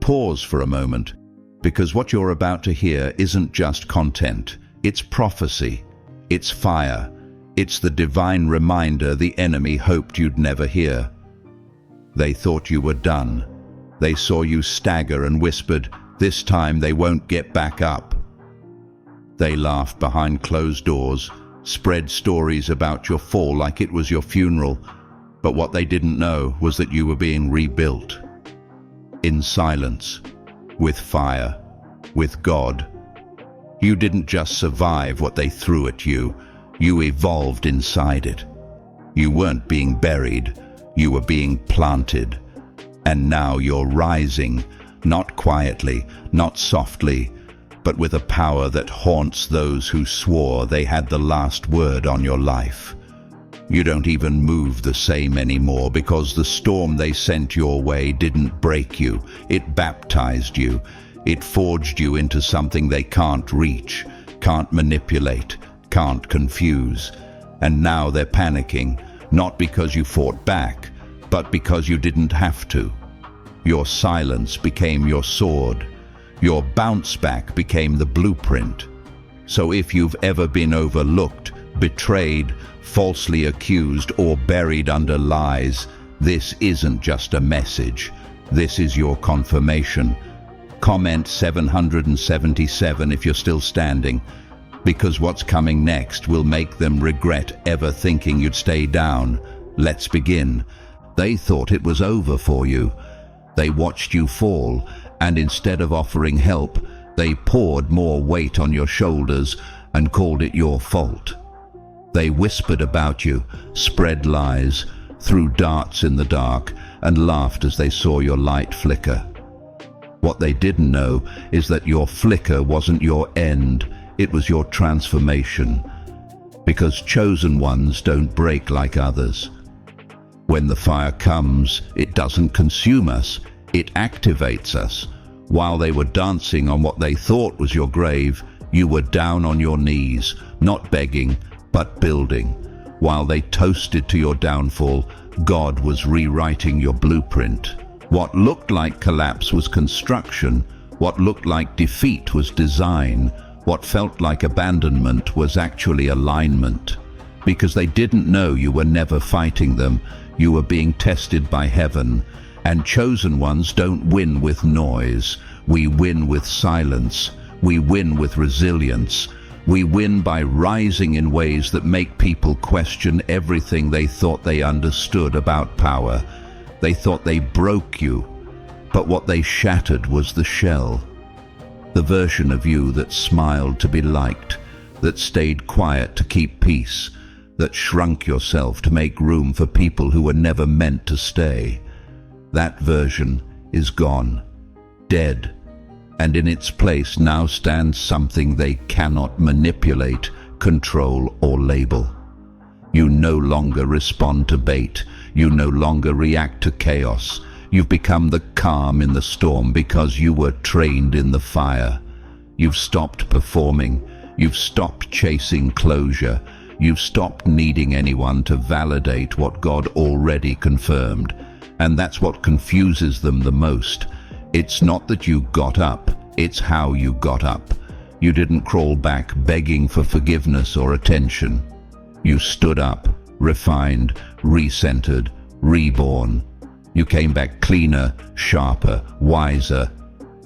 pause for a moment, because what you're about to hear isn't just content. It's prophecy. It's fire. It's the divine reminder the enemy hoped you'd never hear. They thought you were done. They saw you stagger and whispered, "This time they won't get back up." They laughed behind closed doors, spread stories about your fall like it was your funeral, but what they didn't know was that you were being rebuilt. In silence, with fire, with God. You didn't just survive what they threw at you, you evolved inside it. You weren't being buried, you were being planted. And now you're rising, not quietly, not softly, but with a power that haunts those who swore they had the last word on your life. You don't even move the same anymore because the storm they sent your way didn't break you, it baptized you. It forged you into something they can't reach, can't manipulate, can't confuse. And now they're panicking, not because you fought back, but because you didn't have to. Your silence became your sword. Your bounce back became the blueprint. So if you've ever been overlooked, betrayed, falsely accused, or buried under lies, this isn't just a message. This is your confirmation. Comment 777 if you're still standing, because what's coming next will make them regret ever thinking you'd stay down. Let's begin. They thought it was over for you. They watched you fall, and instead of offering help, they poured more weight on your shoulders and called it your fault. They whispered about you, spread lies, threw darts in the dark, and laughed as they saw your light flicker. What they didn't know is that your flicker wasn't your end, it was your transformation. Because chosen ones don't break like others. When the fire comes, it doesn't consume us, it activates us. While they were dancing on what they thought was your grave, you were down on your knees, not begging, but building. While they toasted to your downfall, God was rewriting your blueprint. What looked like collapse was construction. What looked like defeat was design. What felt like abandonment was actually alignment. Because they didn't know you were never fighting them, you were being tested by heaven. And chosen ones don't win with noise. We win with silence. We win with resilience. We win by rising in ways that make people question everything they thought they understood about power. They thought they broke you, but what they shattered was the shell. The version of you that smiled to be liked, that stayed quiet to keep peace, that shrunk yourself to make room for people who were never meant to stay. That version is gone, dead, and in its place now stands something they cannot manipulate, control, or label. You no longer respond to bait. You no longer react to chaos. You've become the calm in the storm because you were trained in the fire. You've stopped performing. You've stopped chasing closure. You've stopped needing anyone to validate what God already confirmed. And that's what confuses them the most. It's not that you got up, it's how you got up. You didn't crawl back begging for forgiveness or attention. You stood up, refined, recentered, reborn. You came back cleaner, sharper, wiser.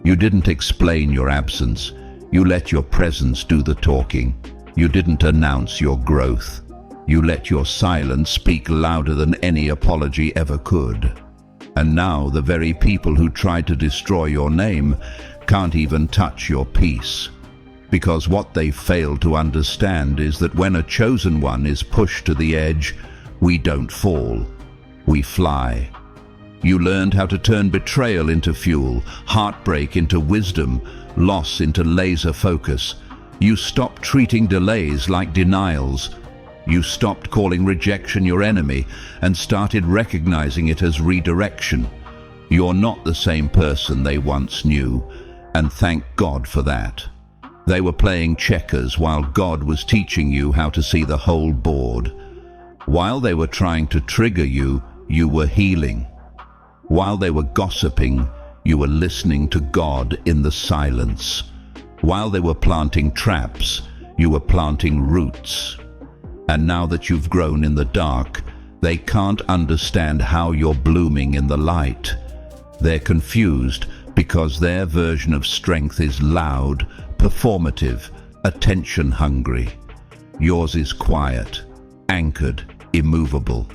You didn't explain your absence. You let your presence do the talking. You didn't announce your growth. You let your silence speak louder than any apology ever could. And now the very people who tried to destroy your name can't even touch your peace. Because what they fail to understand is that when a chosen one is pushed to the edge, we don't fall, we fly. You learned how to turn betrayal into fuel, heartbreak into wisdom, loss into laser focus. You stopped treating delays like denials. You stopped calling rejection your enemy and started recognizing it as redirection. You're not the same person they once knew, and thank God for that. They were playing checkers while God was teaching you how to see the whole board. While they were trying to trigger you, you were healing. While they were gossiping, You were listening to God in the silence. While they were planting traps, you were planting roots. And now that you've grown in the dark, they can't understand how you're blooming in the light. They're confused because their version of strength is loud, performative, attention-hungry. Yours is quiet, anchored, immovable.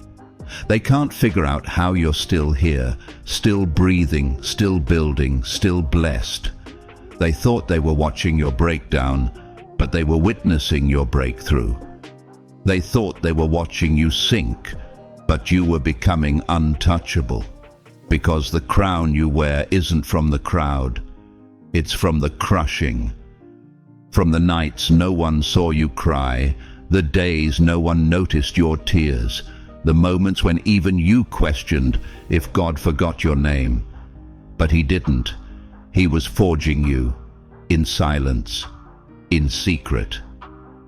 They can't figure out how you're still here, still breathing, still building, still blessed. They thought they were watching your breakdown, but they were witnessing your breakthrough. They thought they were watching you sink, but you were becoming untouchable. Because the crown you wear isn't from the crowd, it's from the crushing. From the nights no one saw you cry, the days no one noticed your tears, the moments when even you questioned if God forgot your name. But he didn't. He was forging you, in silence, in secret.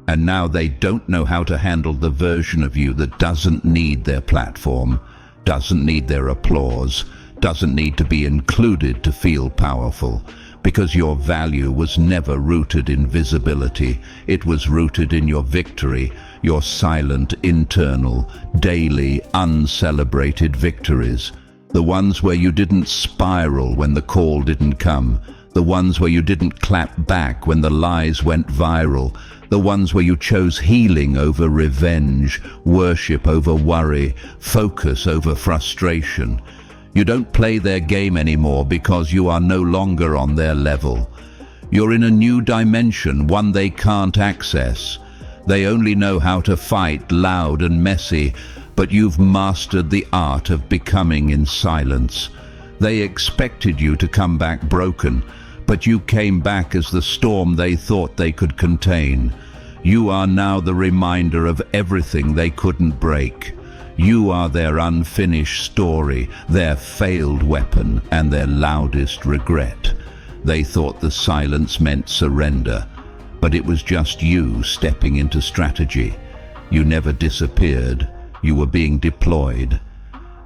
And now they don't know how to handle the version of you that doesn't need their platform, doesn't need their applause, doesn't need to be included to feel powerful, because your value was never rooted in visibility. It was rooted in your victory, your silent, internal, daily, uncelebrated victories. The ones where you didn't spiral when the call didn't come, the ones where you didn't clap back when the lies went viral, the ones where you chose healing over revenge, worship over worry, focus over frustration. You don't play their game anymore because you are no longer on their level. You're in a new dimension, one they can't access. They only know how to fight loud and messy, but you've mastered the art of becoming in silence. They expected you to come back broken, but you came back as the storm they thought they could contain. You are now the reminder of everything they couldn't break. You are their unfinished story, their failed weapon, and their loudest regret. They thought the silence meant surrender, but it was just you stepping into strategy. You never disappeared, you were being deployed.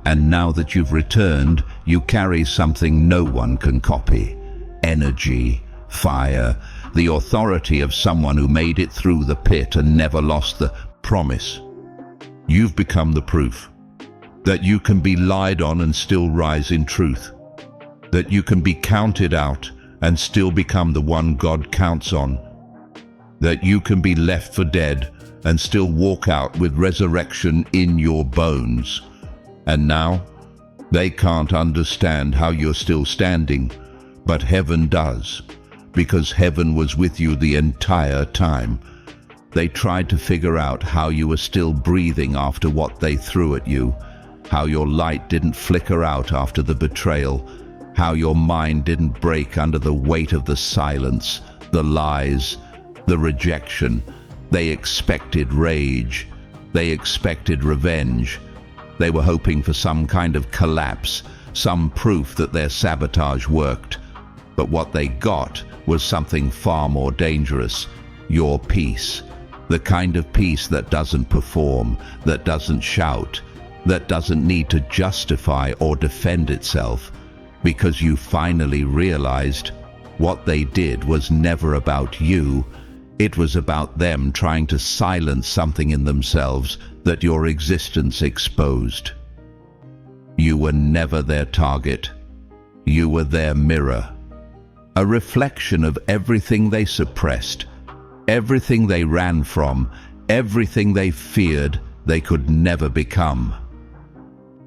And now that you've returned, you carry something no one can copy. Energy, fire, the authority of someone who made it through the pit and never lost the promise. You've become the proof that you can be lied on and still rise in truth, that you can be counted out and still become the one God counts on, that you can be left for dead and still walk out with resurrection in your bones. And now, they can't understand how you're still standing, but heaven does, because heaven was with you the entire time. They tried to figure out how you were still breathing after what they threw at you, how your light didn't flicker out after the betrayal, how your mind didn't break under the weight of the silence, the lies, the rejection. They expected rage. They expected revenge. They were hoping for some kind of collapse, some proof that their sabotage worked. But what they got was something far more dangerous, your peace. The kind of peace that doesn't perform, that doesn't shout, that doesn't need to justify or defend itself, because you finally realized what they did was never about you. It was about them trying to silence something in themselves that your existence exposed. You were never their target. You were their mirror, a reflection of everything they suppressed, everything they ran from, everything they feared they could never become.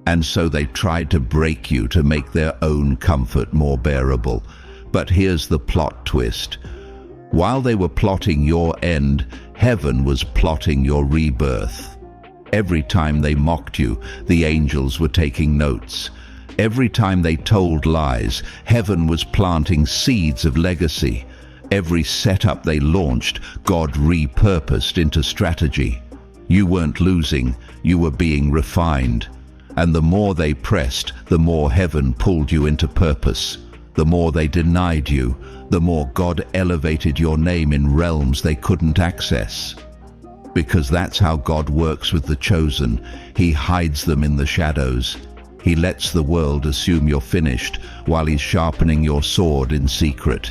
And so they tried to break you to make their own comfort more bearable. But here's the plot twist. While they were plotting your end, heaven was plotting your rebirth. Every time they mocked you, the angels were taking notes. Every time they told lies, heaven was planting seeds of legacy. Every setup they launched, God repurposed into strategy. You weren't losing, you were being refined. And the more they pressed, the more heaven pulled you into purpose. The more they denied you, the more God elevated your name in realms they couldn't access. Because that's how God works with the chosen. He hides them in the shadows. He lets the world assume you're finished while he's sharpening your sword in secret.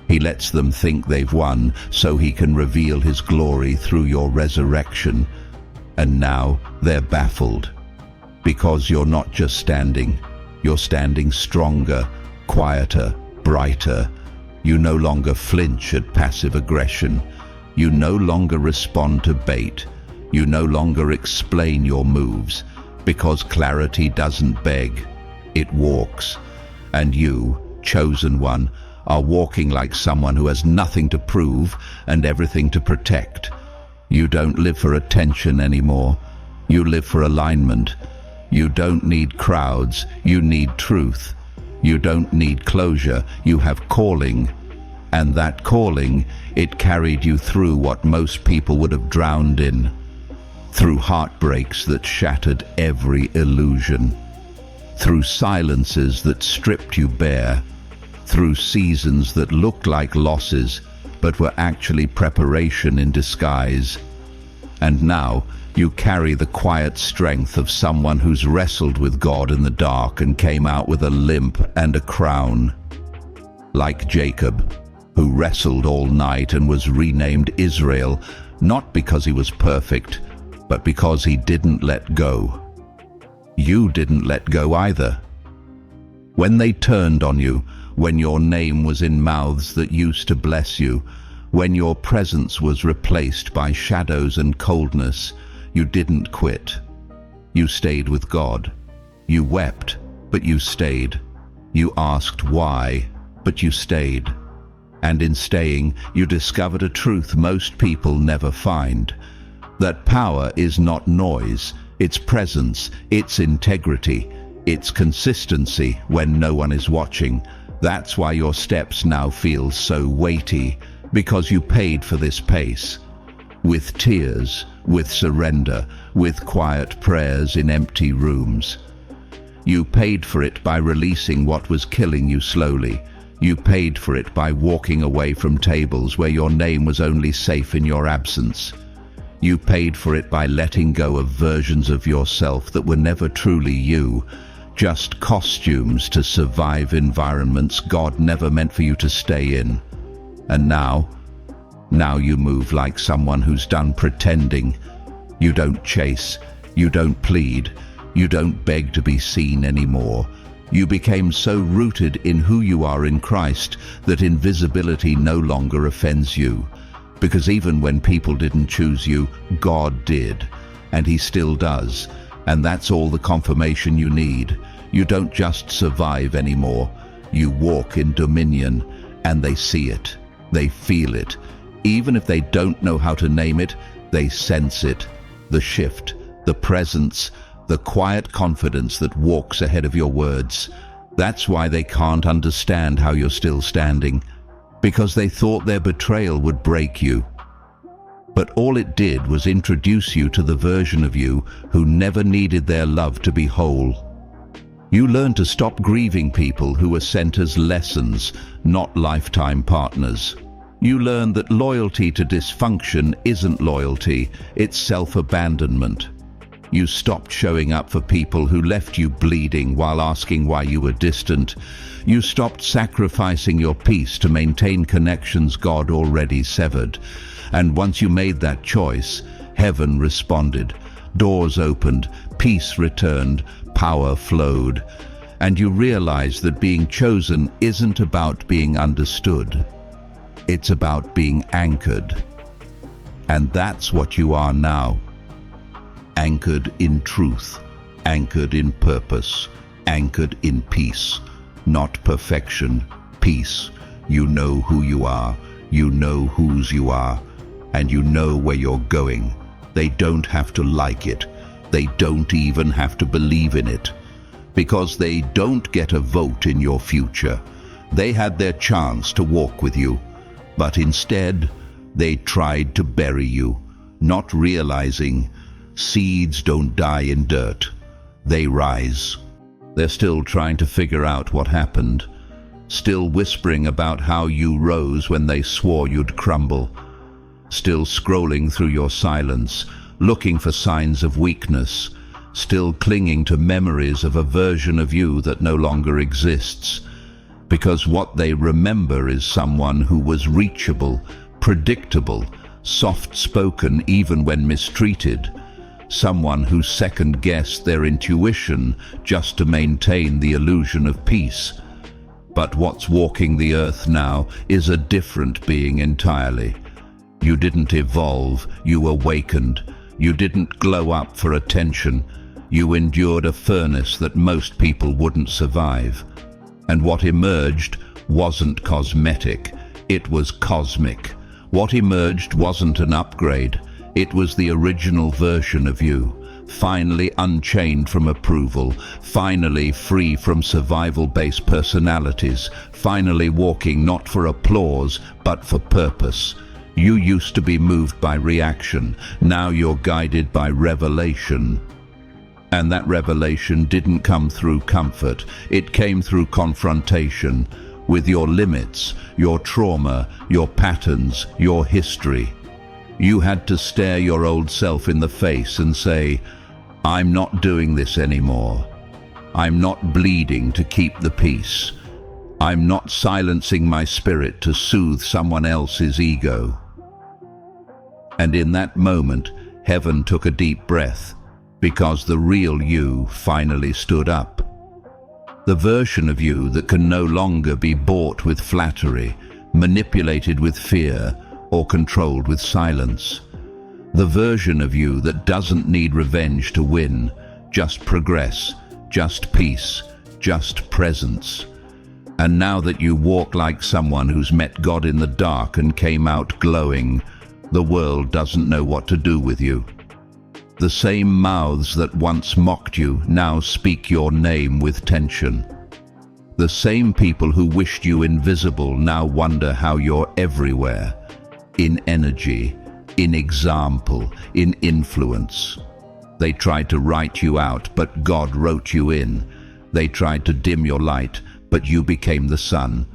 He lets them think they've won so he can reveal his glory through your resurrection. And now they're baffled. Because you're not just standing, you're standing stronger, quieter, brighter. You no longer flinch at passive aggression. You no longer respond to bait. You no longer explain your moves, because clarity doesn't beg, it walks. And you, chosen one, are walking like someone who has nothing to prove and everything to protect. You don't live for attention anymore. You live for alignment. You don't need crowds, you need truth. You don't need closure, you have calling. And that calling, it carried you through what most people would have drowned in. Through heartbreaks that shattered every illusion. Through silences that stripped you bare. Through seasons that looked like losses, but were actually preparation in disguise. And now, you carry the quiet strength of someone who's wrestled with God in the dark and came out with a limp and a crown. Like Jacob, who wrestled all night and was renamed Israel, not because he was perfect, but because he didn't let go. You didn't let go either. When they turned on you, when your name was in mouths that used to bless you, when your presence was replaced by shadows and coldness, you didn't quit. You stayed with God. You wept, but you stayed. You asked why, but you stayed. And in staying, you discovered a truth most people never find. That power is not noise, it's presence, it's integrity, it's consistency when no one is watching. That's why your steps now feel so weighty, because you paid for this pace. With tears, with surrender, with quiet prayers in empty rooms. You paid for it by releasing what was killing you slowly. You paid for it by walking away from tables where your name was only safe in your absence. You paid for it by letting go of versions of yourself that were never truly you, just costumes to survive environments God never meant for you to stay in. And now you move like someone who's done pretending. You don't chase, you don't plead, you don't beg to be seen anymore. You became so rooted in who you are in Christ that invisibility no longer offends you. Because even when people didn't choose you, God did, and He still does. And that's all the confirmation you need. You don't just survive anymore. You walk in dominion, and they see it. They feel it. Even if they don't know how to name it, they sense it. The shift, the presence, the quiet confidence that walks ahead of your words. That's why they can't understand how you're still standing, because they thought their betrayal would break you. But all it did was introduce you to the version of you who never needed their love to be whole. You learned to stop grieving people who were sent as lessons, not lifetime partners. You learned that loyalty to dysfunction isn't loyalty, it's self-abandonment. You stopped showing up for people who left you bleeding while asking why you were distant. You stopped sacrificing your peace to maintain connections God already severed. And once you made that choice, heaven responded. Doors opened, peace returned, power flowed. And you realized that being chosen isn't about being understood. It's about being anchored. And that's what you are now. Anchored in truth, anchored in purpose, anchored in peace. Not perfection, peace. You know who you are, you know whose you are, and you know where you're going. They don't have to like it. They don't even have to believe in it. Because they don't get a vote in your future. They had their chance to walk with you, but instead, they tried to bury you, not realizing seeds don't die in dirt. They rise. They're still trying to figure out what happened, still whispering about how you rose when they swore you'd crumble, still scrolling through your silence, looking for signs of weakness, still clinging to memories of a version of you that no longer exists, because what they remember is someone who was reachable, predictable, soft-spoken even when mistreated, someone who second-guessed their intuition just to maintain the illusion of peace. But what's walking the earth now is a different being entirely. You didn't evolve, you awakened. You didn't glow up for attention. You endured a furnace that most people wouldn't survive. And what emerged wasn't cosmetic, it was cosmic. What emerged wasn't an upgrade, it was the original version of you, finally unchained from approval, finally free from survival-based personalities, finally walking not for applause, but for purpose. You used to be moved by reaction, now you're guided by revelation. And that revelation didn't come through comfort, it came through confrontation with your limits, your trauma, your patterns, your history. You had to stare your old self in the face and say, I'm not doing this anymore. I'm not bleeding to keep the peace. I'm not silencing my spirit to soothe someone else's ego. And in that moment, heaven took a deep breath, because the real you finally stood up. The version of you that can no longer be bought with flattery, manipulated with fear, or controlled with silence. The version of you that doesn't need revenge to win, just progress, just peace, just presence. And now that you walk like someone who's met God in the dark and came out glowing, the world doesn't know what to do with you. The same mouths that once mocked you now speak your name with tension. The same people who wished you invisible now wonder how you're everywhere, in energy, in example, in influence. They tried to write you out, but God wrote you in. They tried to dim your light, but you became the sun.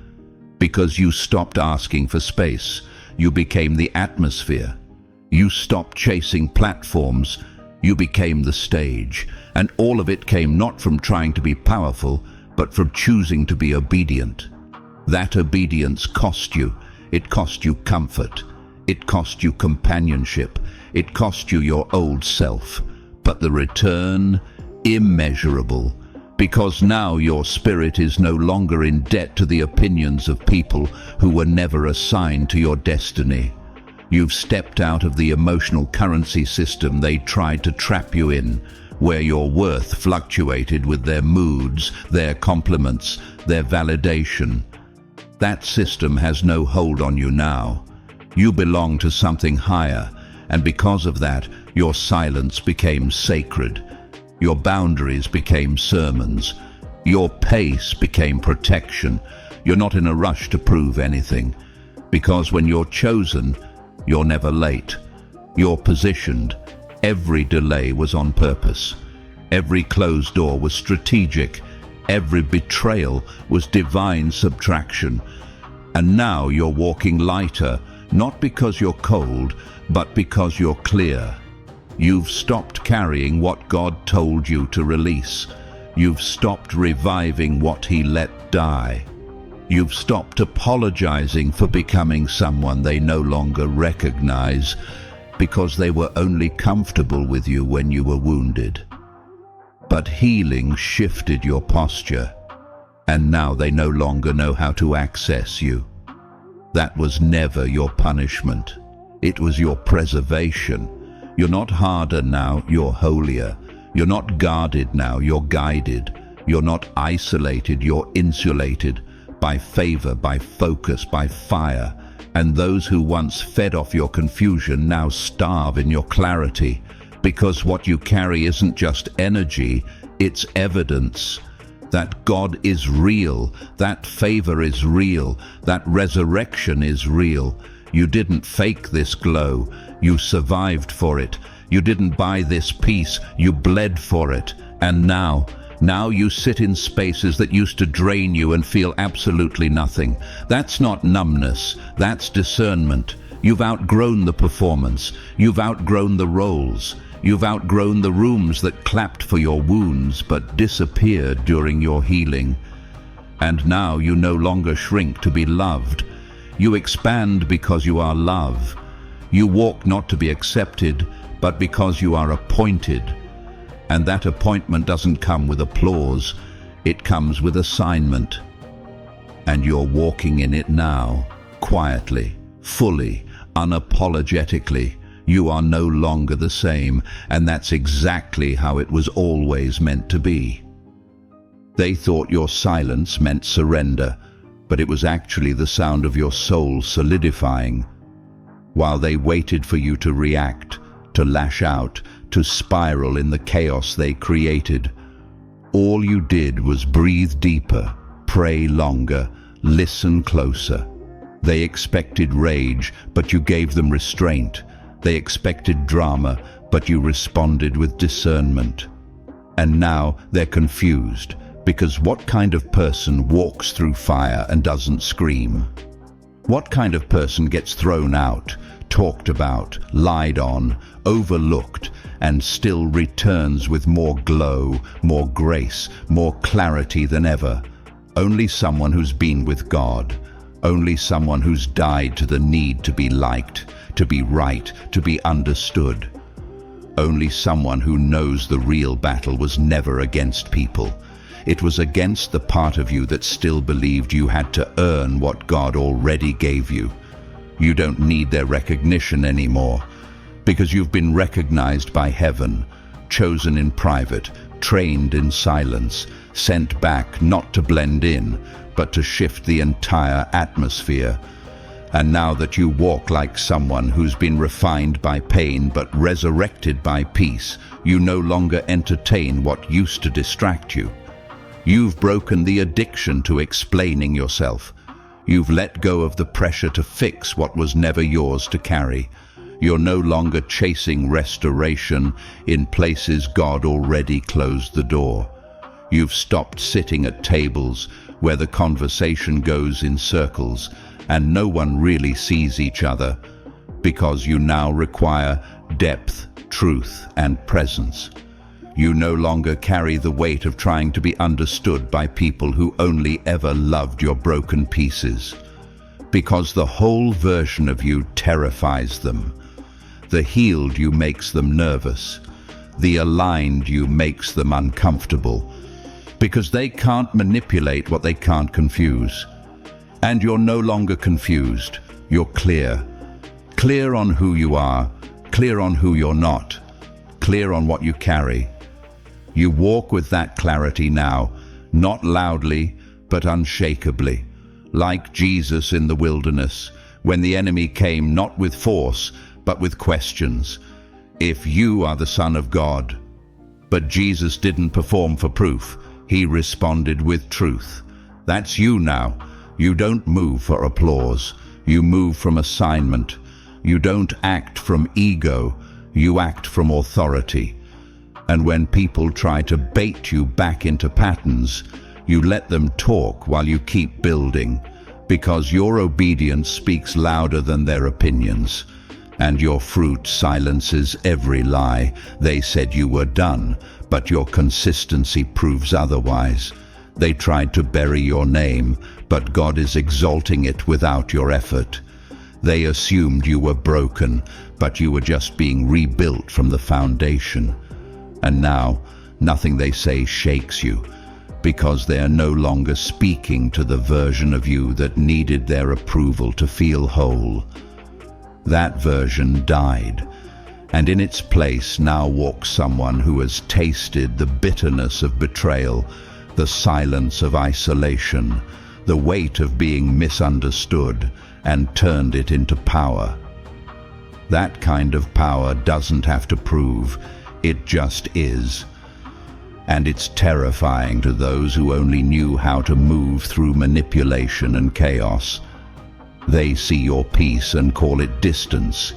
Because you stopped asking for space, you became the atmosphere. You stopped chasing platforms, you became the stage. And all of it came not from trying to be powerful, but from choosing to be obedient. That obedience cost you. It cost you comfort. It cost you companionship. It cost you your old self. But the return, immeasurable. Because now your spirit is no longer in debt to the opinions of people who were never assigned to your destiny. You've stepped out of the emotional currency system they tried to trap you in, where your worth fluctuated with their moods, their compliments, their validation. That system has no hold on you now. You belong to something higher, and because of that, your silence became sacred. Your boundaries became sermons. Your pace became protection. You're not in a rush to prove anything, because when you're chosen, you're never late. You're positioned. Every delay was on purpose. Every closed door was strategic. Every betrayal was divine subtraction. And now you're walking lighter, not because you're cold, but because you're clear. You've stopped carrying what God told you to release. You've stopped reviving what He let die. You've stopped apologizing for becoming someone they no longer recognize because they were only comfortable with you when you were wounded. But healing shifted your posture, and now they no longer know how to access you. That was never your punishment. It was your preservation. You're not harder now, you're holier. You're not guarded now, you're guided. You're not isolated, you're insulated. By favor, by focus, by fire. And those who once fed off your confusion now starve in your clarity, because what you carry isn't just energy, it's evidence that God is real, that favor is real, that resurrection is real. You didn't fake this glow, you survived for it. You didn't buy this peace, you bled for it. And now you sit in spaces that used to drain you and feel absolutely nothing. That's not numbness, that's discernment. You've outgrown the performance, you've outgrown the roles. You've outgrown the rooms that clapped for your wounds but disappeared during your healing. And now you no longer shrink to be loved. You expand because you are love. You walk not to be accepted, but because you are appointed. And that appointment doesn't come with applause, it comes with assignment. And you're walking in it now, quietly, fully, unapologetically. You are no longer the same, and that's exactly how it was always meant to be. They thought your silence meant surrender, but it was actually the sound of your soul solidifying. While they waited for you to react, to lash out, to spiral in the chaos they created, all you did was breathe deeper, pray longer, listen closer. They expected rage, but you gave them restraint. They expected drama, but you responded with discernment. And now they're confused, because what kind of person walks through fire and doesn't scream? What kind of person gets thrown out, talked about, lied on, overlooked, and still returns with more glow, more grace, more clarity than ever? Only someone who's been with God. Only someone who's died to the need to be liked, to be right, to be understood. Only someone who knows the real battle was never against people. It was against the part of you that still believed you had to earn what God already gave you. You don't need their recognition anymore, because you've been recognized by heaven, chosen in private, trained in silence, sent back not to blend in, but to shift the entire atmosphere. And now that you walk like someone who's been refined by pain but resurrected by peace, you no longer entertain what used to distract you. You've broken the addiction to explaining yourself. You've let go of the pressure to fix what was never yours to carry. You're no longer chasing restoration in places God already closed the door. You've stopped sitting at tables where the conversation goes in circles and no one really sees each other, because you now require depth, truth, and presence. You no longer carry the weight of trying to be understood by people who only ever loved your broken pieces, because the whole version of you terrifies them. The healed you makes them nervous. The aligned you makes them uncomfortable, because they can't manipulate what they can't confuse. And you're no longer confused. You're clear. Clear on who you are, clear on who you're not, clear on what you carry. You walk with that clarity now, not loudly, but unshakably, like Jesus in the wilderness, when the enemy came not with force, but with questions. If you are the Son of God. But Jesus didn't perform for proof. He responded with truth. That's you now. You don't move for applause. You move from assignment. You don't act from ego. You act from authority. And when people try to bait you back into patterns, you let them talk while you keep building, because your obedience speaks louder than their opinions. And your fruit silences every lie. They said you were done, but your consistency proves otherwise. They tried to bury your name, but God is exalting it without your effort. They assumed you were broken, but you were just being rebuilt from the foundation. And now, nothing they say shakes you, because they are no longer speaking to the version of you that needed their approval to feel whole. That version died, and in its place now walks someone who has tasted the bitterness of betrayal, the silence of isolation, the weight of being misunderstood, and turned it into power. That kind of power doesn't have to prove, it just is. And it's terrifying to those who only knew how to move through manipulation and chaos. They see your peace and call it distance.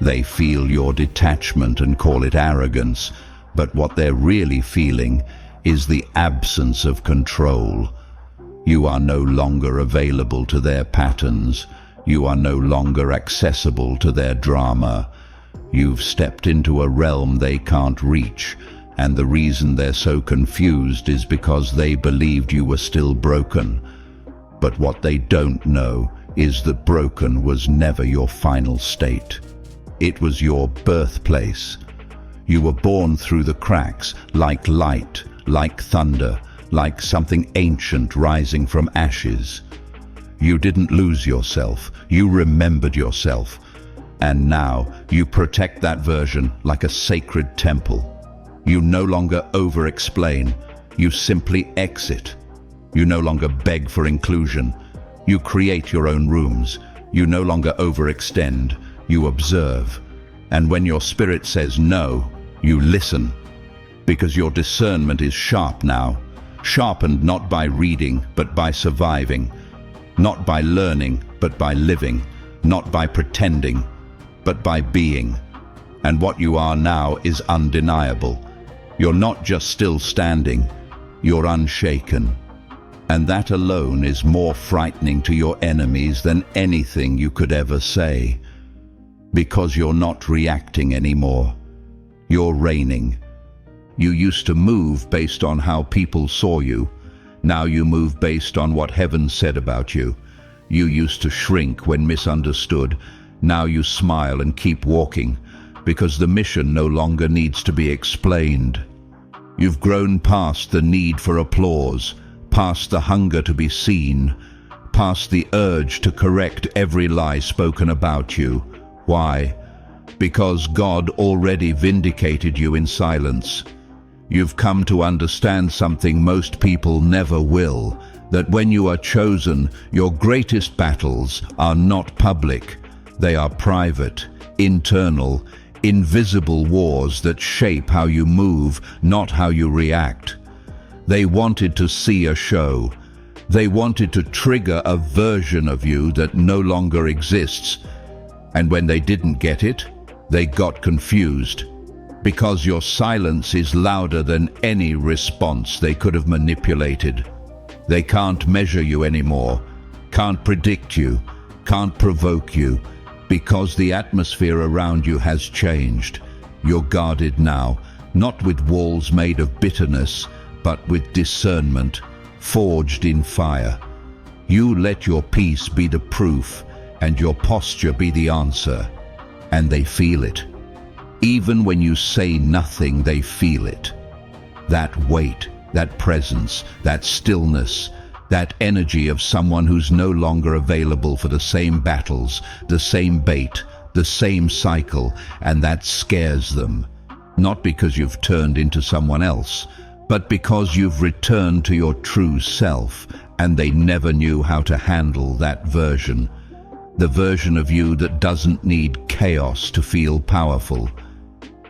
They feel your detachment and call it arrogance. But what they're really feeling is the absence of control. You are no longer available to their patterns. You are no longer accessible to their drama. You've stepped into a realm they can't reach, and the reason they're so confused is because they believed you were still broken. But what they don't know is that broken was never your final state. It was your birthplace. You were born through the cracks, like light, like thunder, like something ancient rising from ashes. You didn't lose yourself, you remembered yourself. And now you protect that version like a sacred temple. You no longer over-explain, you simply exit. You no longer beg for inclusion, you create your own rooms. You no longer overextend, you observe. And when your spirit says no, you listen. Because your discernment is sharp now, sharpened not by reading, but by surviving. Not by learning, but by living. Not by pretending, but by being. And what you are now is undeniable. You're not just still standing, you're unshaken. And that alone is more frightening to your enemies than anything you could ever say. Because you're not reacting anymore. You're reigning. You used to move based on how people saw you. Now you move based on what heaven said about you. You used to shrink when misunderstood. Now you smile and keep walking, because the mission no longer needs to be explained. You've grown past the need for applause, past the hunger to be seen, past the urge to correct every lie spoken about you. Why? Because God already vindicated you in silence. You've come to understand something most people never will, that when you are chosen, your greatest battles are not public. They are private, internal, invisible wars that shape how you move, not how you react. They wanted to see a show. They wanted to trigger a version of you that no longer exists. And when they didn't get it, they got confused. Because your silence is louder than any response they could have manipulated. They can't measure you anymore, can't predict you, can't provoke you, because the atmosphere around you has changed. You're guarded now, not with walls made of bitterness, but with discernment, forged in fire. You let your peace be the proof, and your posture be the answer, and they feel it. Even when you say nothing, they feel it. That weight, that presence, that stillness, that energy of someone who's no longer available for the same battles, the same bait, the same cycle, and that scares them. Not because you've turned into someone else, but because you've returned to your true self, and they never knew how to handle that version. The version of you that doesn't need chaos to feel powerful.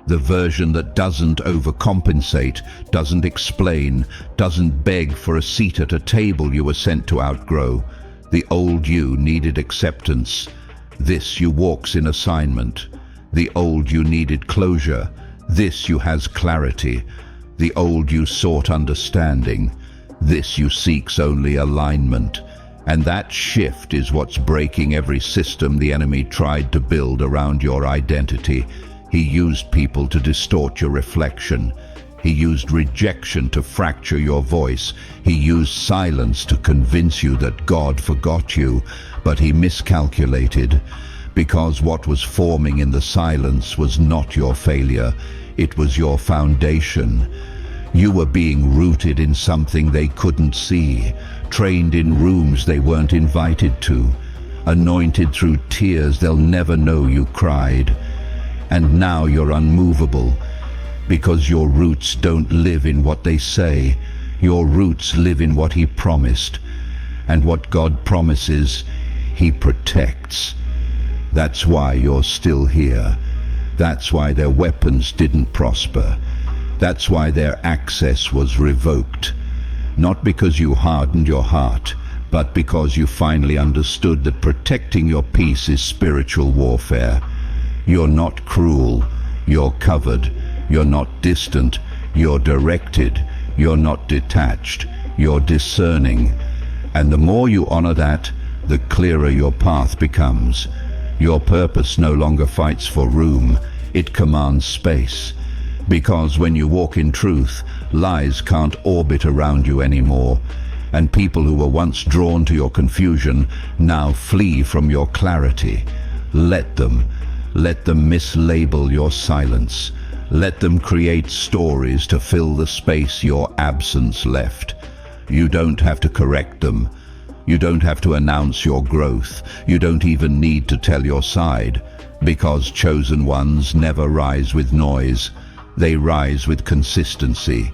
The version that doesn't overcompensate, doesn't explain, doesn't beg for a seat at a table you were sent to outgrow. The old you needed acceptance. This you walks in assignment. The old you needed closure. This you has clarity. The old you sought understanding. This you seeks only alignment. And that shift is what's breaking every system the enemy tried to build around your identity. He used people to distort your reflection. He used rejection to fracture your voice. He used silence to convince you that God forgot you, but he miscalculated, because what was forming in the silence was not your failure, it was your foundation. You were being rooted in something they couldn't see, trained in rooms they weren't invited to, anointed through tears they'll never know you cried. And now you're unmovable, because your roots don't live in what they say. Your roots live in what he promised. And what God promises, he protects. That's why you're still here. That's why their weapons didn't prosper. That's why their access was revoked. Not because you hardened your heart, but because you finally understood that protecting your peace is spiritual warfare. You're not cruel, you're covered. You're not distant, you're directed. You're not detached, you're discerning. And the more you honor that, the clearer your path becomes. Your purpose no longer fights for room, It commands space. Because when you walk in truth, lies can't orbit around you anymore. And people who were once drawn to your confusion now flee from your clarity. Let them mislabel your silence. Let them create stories to fill the space your absence left. You don't have to correct them. You don't have to announce your growth. You don't even need to tell your side, because chosen ones never rise with noise. They rise with consistency.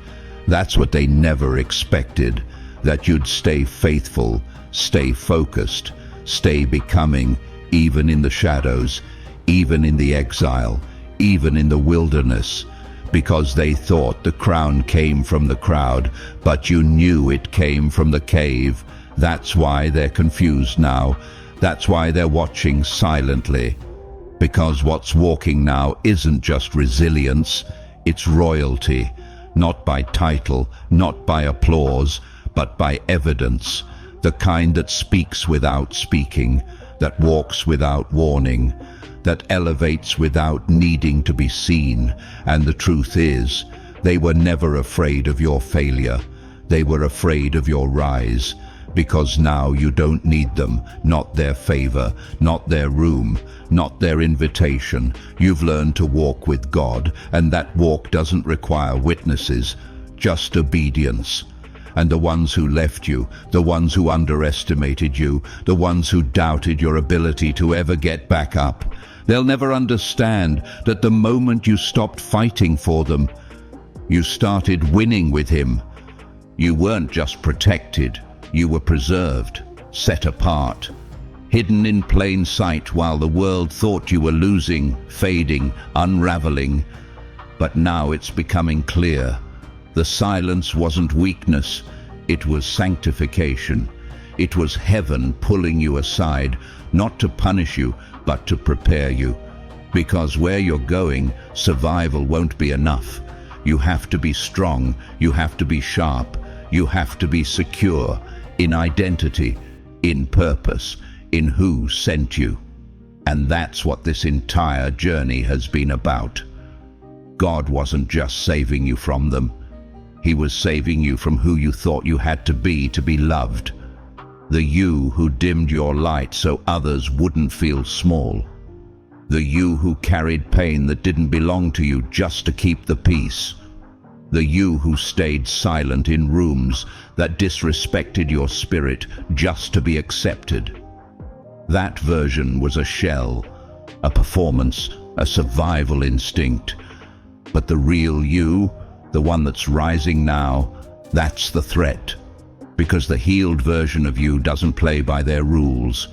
That's what they never expected, that you'd stay faithful, stay focused, stay becoming, even in the shadows, even in the exile, even in the wilderness, because they thought the crown came from the crowd, but you knew it came from the cave. That's why they're confused now. That's why they're watching silently. Because what's walking now isn't just resilience, it's royalty, not by title, not by applause, but by evidence, the kind that speaks without speaking, that walks without warning, that elevates without needing to be seen. And the truth is, they were never afraid of your failure. They were afraid of your rise, because now you don't need them, not their favor, not their room, not their invitation. You've learned to walk with God, and that walk doesn't require witnesses, just obedience. And the ones who left you, the ones who underestimated you, the ones who doubted your ability to ever get back up, they'll never understand that the moment you stopped fighting for them, you started winning with him. You weren't just protected, you were preserved, set apart, hidden in plain sight while the world thought you were losing, fading, unraveling. But now it's becoming clear. The silence wasn't weakness, it was sanctification. It was heaven pulling you aside, not to punish you, but to prepare you. Because where you're going, survival won't be enough. You have to be strong, you have to be sharp, you have to be secure, in identity, in purpose, in who sent you. And that's what this entire journey has been about. God wasn't just saving you from them. He was saving you from who you thought you had to be loved. The you who dimmed your light so others wouldn't feel small. The you who carried pain that didn't belong to you just to keep the peace. The you who stayed silent in rooms that disrespected your spirit just to be accepted. That version was a shell, a performance, a survival instinct. But the real you, the one that's rising now, that's the threat. Because the healed version of you doesn't play by their rules.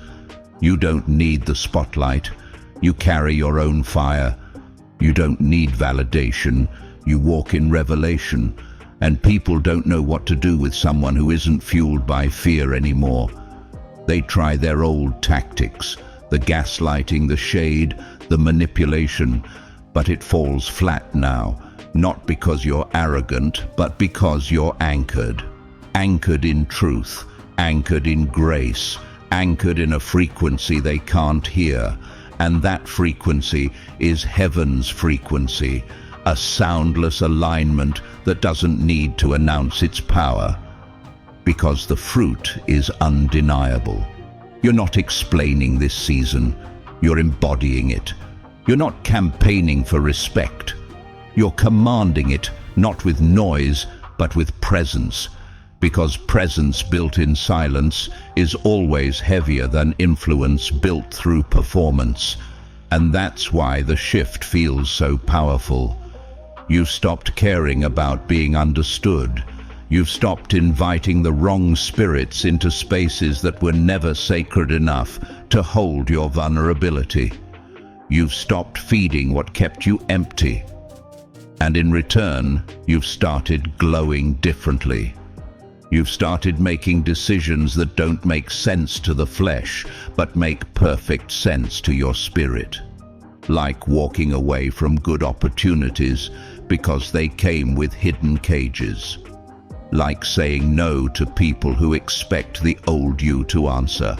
You don't need the spotlight. You carry your own fire. You don't need validation. You walk in revelation, and people don't know what to do with someone who isn't fueled by fear anymore. They try their old tactics, the gaslighting, the shade, the manipulation, but it falls flat now, not because you're arrogant, but because you're anchored. Anchored in truth, anchored in grace, anchored in a frequency they can't hear, and that frequency is heaven's frequency. A soundless alignment that doesn't need to announce its power, because the fruit is undeniable. You're not explaining this season, you're embodying it. You're not campaigning for respect. You're commanding it, not with noise, but with presence, because presence built in silence is always heavier than influence built through performance. And that's why the shift feels so powerful. You've stopped caring about being understood. You've stopped inviting the wrong spirits into spaces that were never sacred enough to hold your vulnerability. You've stopped feeding what kept you empty. And in return, you've started glowing differently. You've started making decisions that don't make sense to the flesh, but make perfect sense to your spirit. Like walking away from good opportunities because they came with hidden cages. Like saying no to people who expect the old you to answer.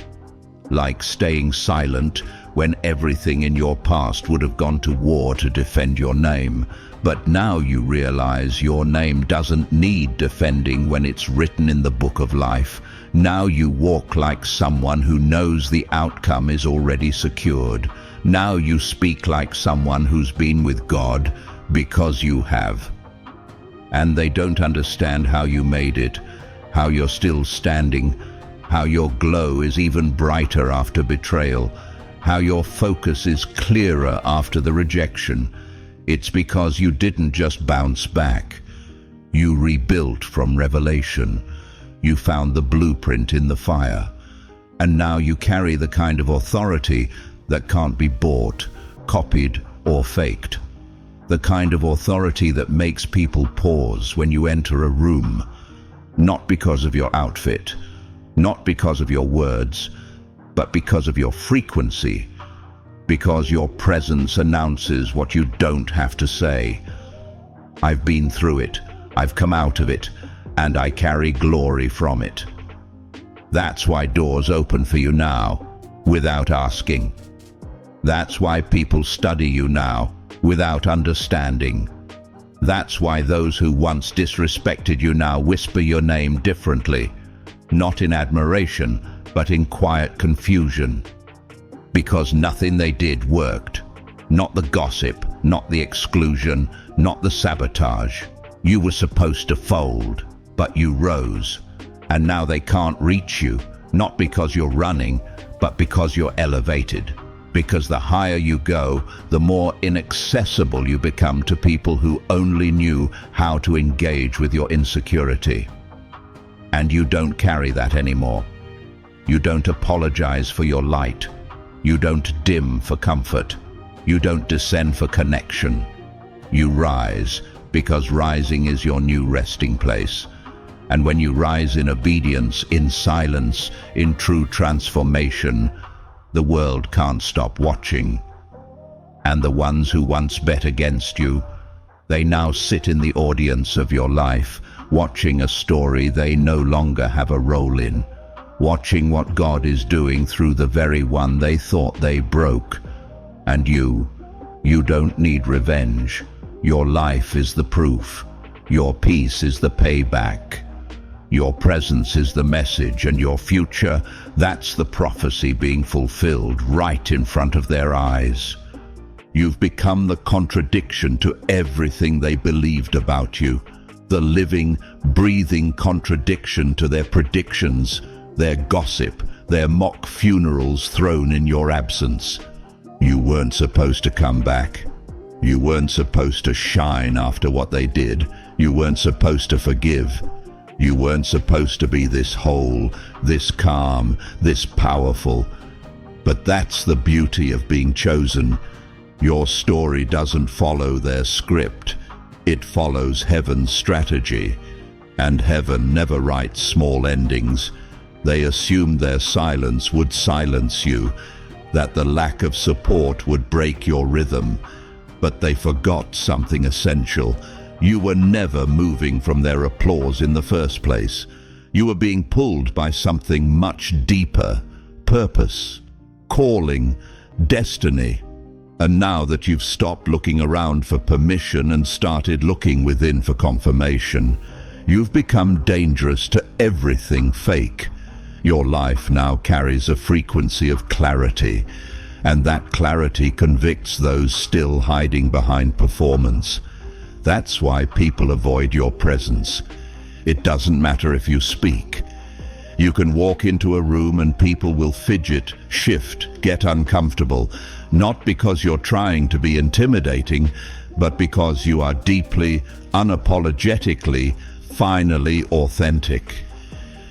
Like staying silent when everything in your past would have gone to war to defend your name. But now you realize your name doesn't need defending when it's written in the book of life. Now you walk like someone who knows the outcome is already secured. Now you speak like someone who's been with God, because you have. And they don't understand how you made it, how you're still standing, how your glow is even brighter after betrayal, how your focus is clearer after the rejection. It's because you didn't just bounce back. You rebuilt from revelation. You found the blueprint in the fire. And now you carry the kind of authority that can't be bought, copied, or faked. The kind of authority that makes people pause when you enter a room, not because of your outfit, not because of your words, but because of your frequency, because your presence announces what you don't have to say. I've been through it, I've come out of it, and I carry glory from it. That's why doors open for you now, without asking. That's why people study you now, without understanding. That's why those who once disrespected you now whisper your name differently, not in admiration, but in quiet confusion. Because nothing they did worked. Not the gossip, not the exclusion, not the sabotage. You were supposed to fold, but you rose. And now they can't reach you, not because you're running, but because you're elevated. Because the higher you go, the more inaccessible you become to people who only knew how to engage with your insecurity. And you don't carry that anymore. You don't apologize for your light. You don't dim for comfort. You don't descend for connection. You rise, because rising is your new resting place. And when you rise in obedience, in silence, in true transformation, the world can't stop watching. And the ones who once bet against you, they now sit in the audience of your life, watching a story they no longer have a role in, watching what God is doing through the very one they thought they broke. And you don't need revenge. Your life is the proof. Your peace is the payback. Your presence is the message, and your future, that's the prophecy being fulfilled right in front of their eyes. You've become the contradiction to everything they believed about you, the living, breathing contradiction to their predictions, their gossip, their mock funerals thrown in your absence. You weren't supposed to come back. You weren't supposed to shine after what they did. You weren't supposed to forgive. You weren't supposed to be this whole, this calm, this powerful. But that's the beauty of being chosen. Your story doesn't follow their script. It follows heaven's strategy. And heaven never writes small endings. They assumed their silence would silence you, that the lack of support would break your rhythm. But they forgot something essential. You were never moving from their applause in the first place. You were being pulled by something much deeper, purpose, calling, destiny. And now that you've stopped looking around for permission and started looking within for confirmation, you've become dangerous to everything fake. Your life now carries a frequency of clarity, and that clarity convicts those still hiding behind performance. That's why people avoid your presence. It doesn't matter if you speak. You can walk into a room and people will fidget, shift, get uncomfortable, not because you're trying to be intimidating, but because you are deeply, unapologetically, finally authentic.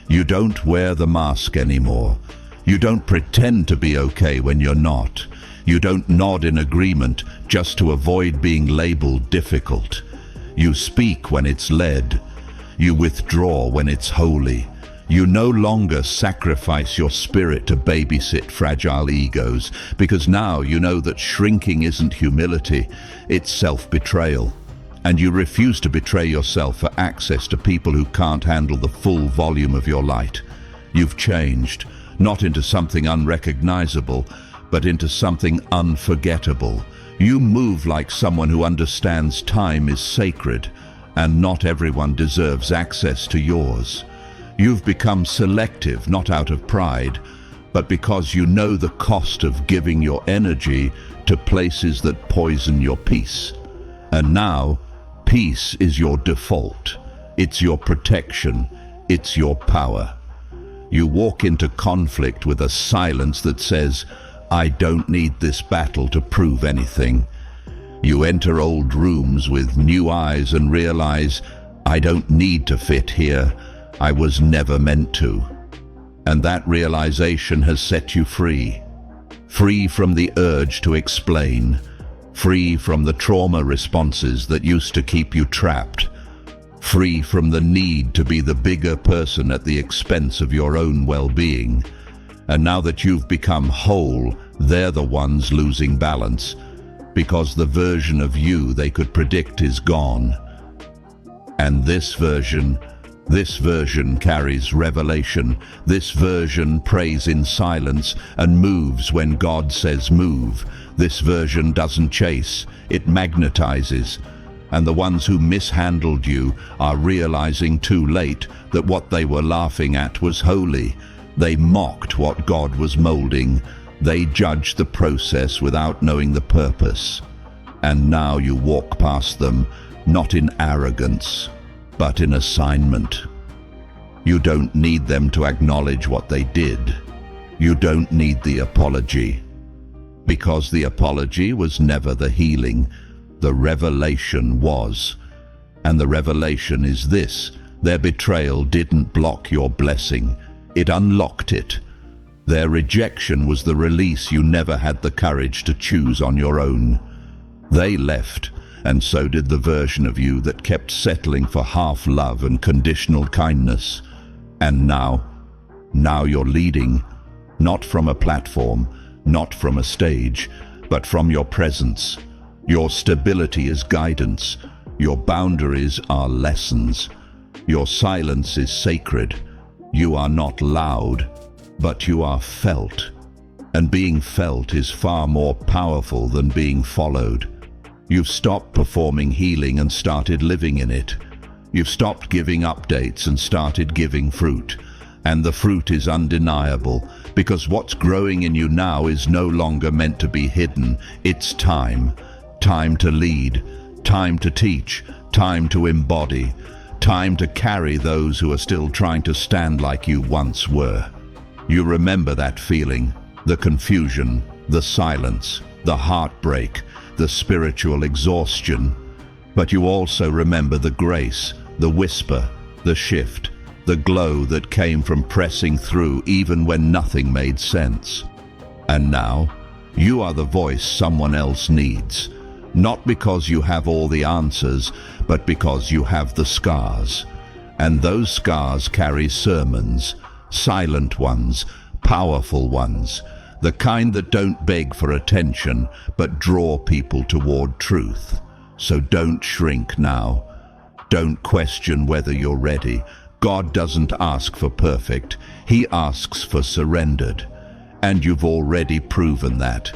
You don't wear the mask anymore. You don't pretend to be okay when you're not. You don't nod in agreement just to avoid being labeled difficult. You speak when it's led. You withdraw when it's holy. You no longer sacrifice your spirit to babysit fragile egos, because now you know that shrinking isn't humility, it's self-betrayal. And you refuse to betray yourself for access to people who can't handle the full volume of your light. You've changed, not into something unrecognizable, but into something unforgettable. You move like someone who understands time is sacred, and not everyone deserves access to yours. You've become selective, not out of pride, but because you know the cost of giving your energy to places that poison your peace. And now, peace is your default. It's your protection. It's your power. You walk into conflict with a silence that says, "I don't need this battle to prove anything." You enter old rooms with new eyes and realize, "I don't need to fit here. I was never meant to." And that realization has set you free. Free from the urge to explain. Free from the trauma responses that used to keep you trapped. Free from the need to be the bigger person at the expense of your own well-being. And now that you've become whole, they're the ones losing balance, because the version of you they could predict is gone. And this version carries revelation. This version prays in silence and moves when God says move. This version doesn't chase, it magnetizes. And the ones who mishandled you are realizing too late that what they were laughing at was holy. They mocked what God was molding. They judged the process without knowing the purpose. And now you walk past them, not in arrogance, but in assignment. You don't need them to acknowledge what they did. You don't need the apology. Because the apology was never the healing. The revelation was. And the revelation is this: their betrayal didn't block your blessing. It unlocked it. Their rejection was the release you never had the courage to choose on your own. They left, and so did the version of you that kept settling for half love and conditional kindness. And now you're leading, not from a platform, not from a stage, but from your presence. Your stability is guidance. Your boundaries are lessons. Your silence is sacred. You are not loud, but you are felt. And being felt is far more powerful than being followed. You've stopped performing healing and started living in it. You've stopped giving updates and started giving fruit. And the fruit is undeniable, because what's growing in you now is no longer meant to be hidden. It's time. Time to lead. Time to teach. Time to embody. Time to carry those who are still trying to stand like you once were. You remember that feeling, the confusion, the silence, the heartbreak, the spiritual exhaustion. But you also remember the grace, the whisper, the shift, the glow that came from pressing through even when nothing made sense. And now, you are the voice someone else needs. Not because you have all the answers, but because you have the scars. And those scars carry sermons, silent ones, powerful ones, the kind that don't beg for attention, but draw people toward truth. So don't shrink now. Don't question whether you're ready. God doesn't ask for perfect. He asks for surrendered. And you've already proven that,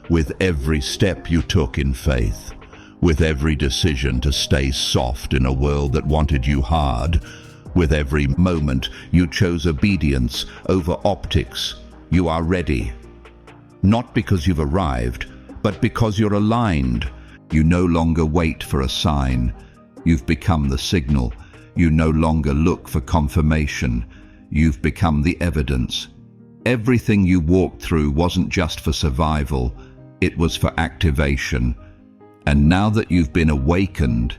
with every step you took in faith, with every decision to stay soft in a world that wanted you hard, with every moment you chose obedience over optics. You are ready. Not because you've arrived, but because you're aligned. You no longer wait for a sign. You've become the signal. You no longer look for confirmation. You've become the evidence. Everything you walked through wasn't just for survival. It was for activation. And now that you've been awakened,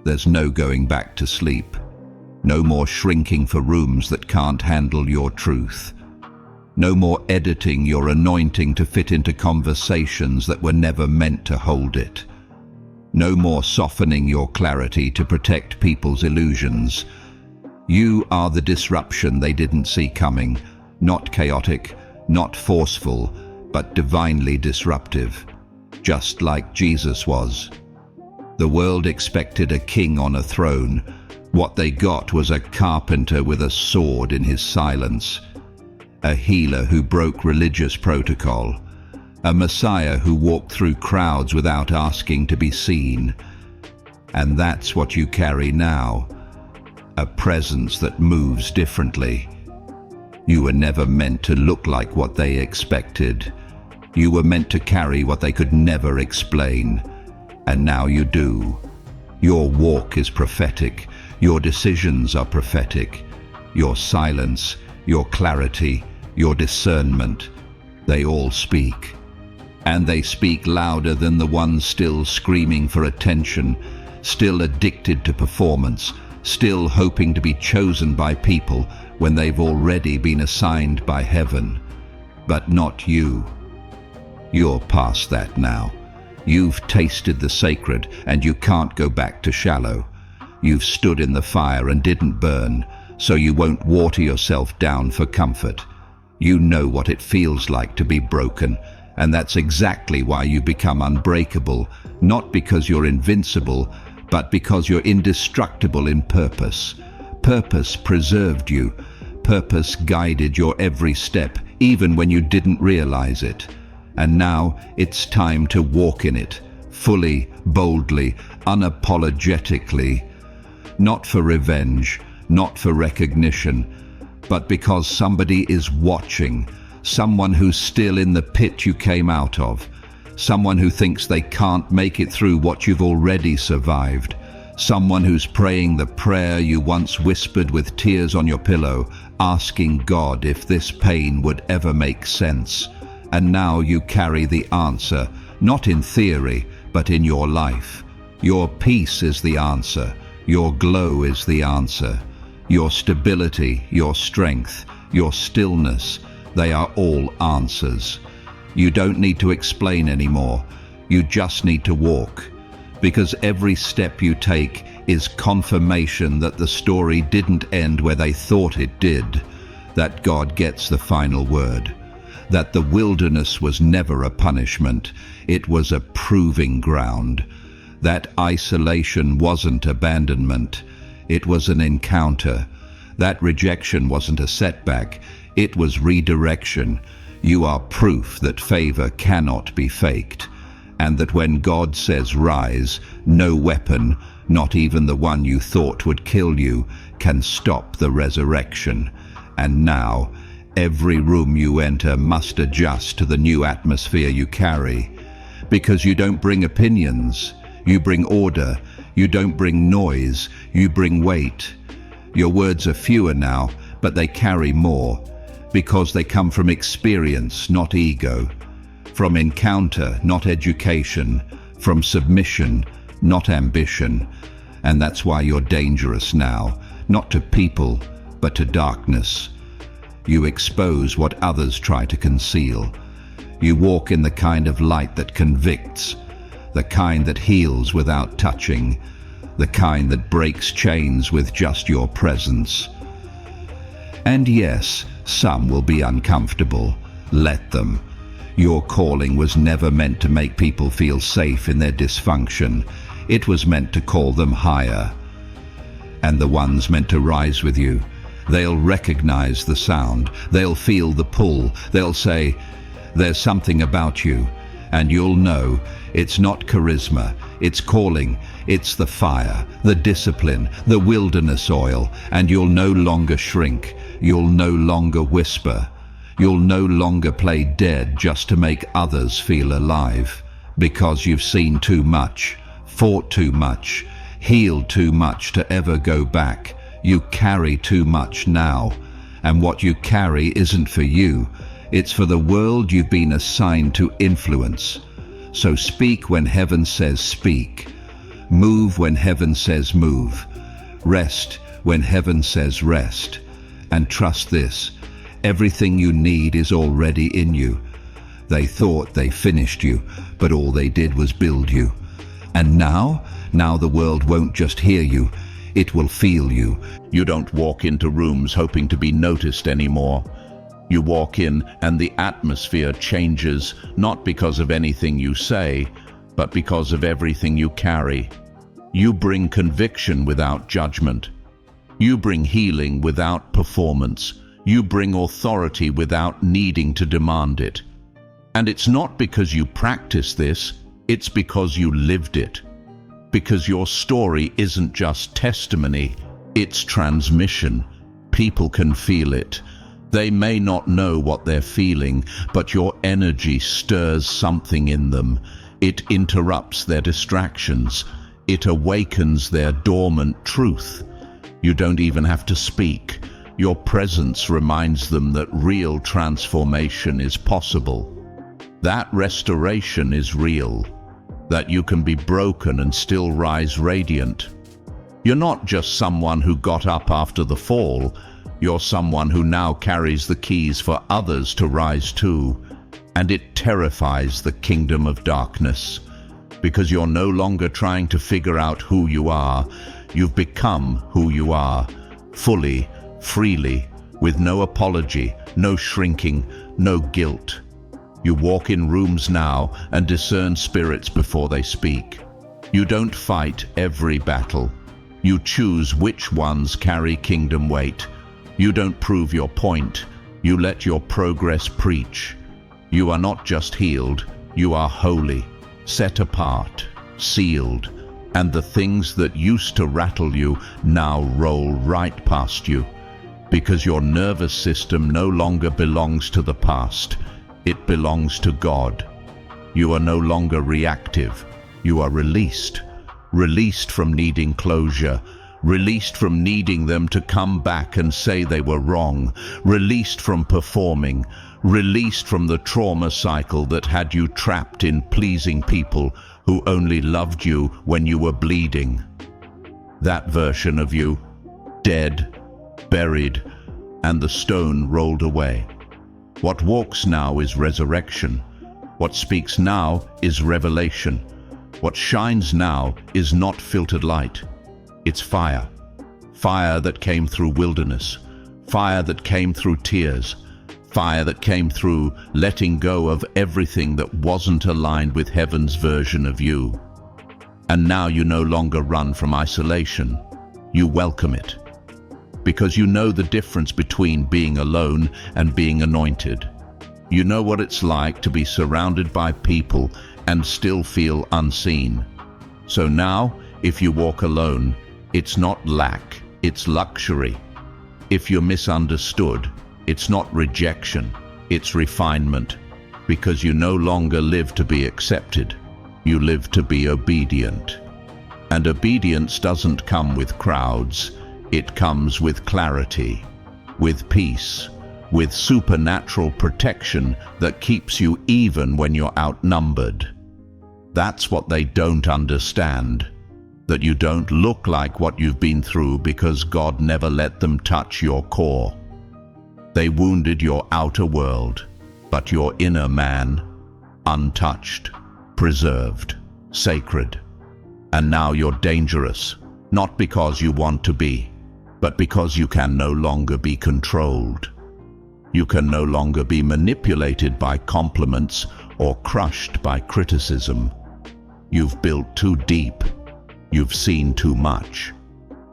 there's no going back to sleep. No more shrinking for rooms that can't handle your truth. No more editing your anointing to fit into conversations that were never meant to hold it. No more softening your clarity to protect people's illusions. You are the disruption they didn't see coming. Not chaotic, not forceful, but divinely disruptive. Just like Jesus was. The world expected a king on a throne. What they got was a carpenter with a sword in his silence. A healer who broke religious protocol. a Messiah who walked through crowds without asking to be seen. And that's what you carry now, a presence that moves differently. You were never meant to look like what they expected. You were meant to carry what they could never explain. And now you do. Your walk is prophetic. Your decisions are prophetic. Your silence, your clarity, your discernment, they all speak. And they speak louder than the ones still screaming for attention, still addicted to performance, still hoping to be chosen by people when they've already been assigned by heaven. But not you. You're past that now. You've tasted the sacred and you can't go back to shallow. You've stood in the fire and didn't burn, so you won't water yourself down for comfort. You know what it feels like to be broken, and that's exactly why you become unbreakable, not because you're invincible, but because you're indestructible in purpose. Purpose preserved you. Purpose guided your every step, even when you didn't realize it. And now it's time to walk in it, fully, boldly, unapologetically. Not for revenge, not for recognition, but because somebody is watching, someone who's still in the pit you came out of, someone who thinks they can't make it through what you've already survived, someone who's praying the prayer you once whispered with tears on your pillow, asking God if this pain would ever make sense. And now you carry the answer, not in theory, but in your life. Your peace is the answer. Your glow is the answer. Your stability, your strength, your stillness, they are all answers. You don't need to explain anymore. You just need to walk. Because every step you take is confirmation that the story didn't end where they thought it did, that God gets the final word, that the wilderness was never a punishment, it was a proving ground, that isolation wasn't abandonment, it was an encounter, that rejection wasn't a setback, it was redirection. You are proof that favor cannot be faked, and that when God says rise, no weapon, not even the one you thought would kill you, can stop the resurrection. And now, every room you enter must adjust to the new atmosphere you carry, because you don't bring opinions, you bring order, you don't bring noise, you bring weight. Your words are fewer now, but they carry more, because they come from experience, not ego, from encounter, not education, from submission, not ambition. And that's why you're dangerous now, not to people, but to darkness. You expose what others try to conceal. You walk in the kind of light that convicts, the kind that heals without touching, the kind that breaks chains with just your presence. And yes, some will be uncomfortable. Let them. Your calling was never meant to make people feel safe in their dysfunction. It was meant to call them higher. And the ones meant to rise with you, they'll recognize the sound, they'll feel the pull, they'll say, there's something about you, and you'll know it's not charisma, it's calling, it's the fire, the discipline, the wilderness oil, and you'll no longer shrink, you'll no longer whisper, you'll no longer play dead just to make others feel alive, because you've seen too much, fought too much, healed too much to ever go back. You carry too much now, and what you carry isn't for you, it's for the world you've been assigned to influence. So speak when heaven says speak, move when heaven says move, rest when heaven says rest, and trust this, everything you need is already in you. They thought they finished you, but all they did was build you. And now the world won't just hear you, it will feel you. You don't walk into rooms hoping to be noticed anymore. You walk in and the atmosphere changes, not because of anything you say, but because of everything you carry. You bring conviction without judgment. You bring healing without performance. You bring authority without needing to demand it. And it's not because you practice this, it's because you lived it. Because your story isn't just testimony, it's transmission. People can feel it. They may not know what they're feeling, but your energy stirs something in them. It interrupts their distractions. It awakens their dormant truth. You don't even have to speak. Your presence reminds them that real transformation is possible. That restoration is real. That you can be broken and still rise radiant. You're not just someone who got up after the fall. You're someone who now carries the keys for others to rise too. And it terrifies the kingdom of darkness. Because you're no longer trying to figure out who you are. You've become who you are, fully, freely, with no apology, no shrinking, no guilt. You walk in rooms now and discern spirits before they speak. You don't fight every battle. You choose which ones carry kingdom weight. You don't prove your point. You let your progress preach. You are not just healed, you are holy, set apart, sealed. And the things that used to rattle you now roll right past you. Because your nervous system no longer belongs to the past. It belongs to God. You are no longer reactive. You are released. Released from needing closure. Released from needing them to come back and say they were wrong. Released from performing. Released from the trauma cycle that had you trapped in pleasing people who only loved you when you were bleeding. That version of you, dead, buried, and the stone rolled away. What walks now is resurrection. What speaks now is revelation. What shines now is not filtered light. It's fire. Fire that came through wilderness. Fire that came through tears. Fire that came through letting go of everything that wasn't aligned with heaven's version of you. And now you no longer run from isolation. You welcome it. Because you know the difference between being alone and being anointed. You know what it's like to be surrounded by people and still feel unseen. So now, if you walk alone, it's not lack, it's luxury. If you're misunderstood, it's not rejection, it's refinement. Because you no longer live to be accepted, you live to be obedient. And obedience doesn't come with crowds, it comes with clarity, with peace, with supernatural protection that keeps you even when you're outnumbered. That's what they don't understand, that you don't look like what you've been through because God never let them touch your core. They wounded your outer world, but your inner man, untouched, preserved, sacred. And now you're dangerous, not because you want to be, but because you can no longer be controlled. You can no longer be manipulated by compliments or crushed by criticism. You've built too deep. You've seen too much.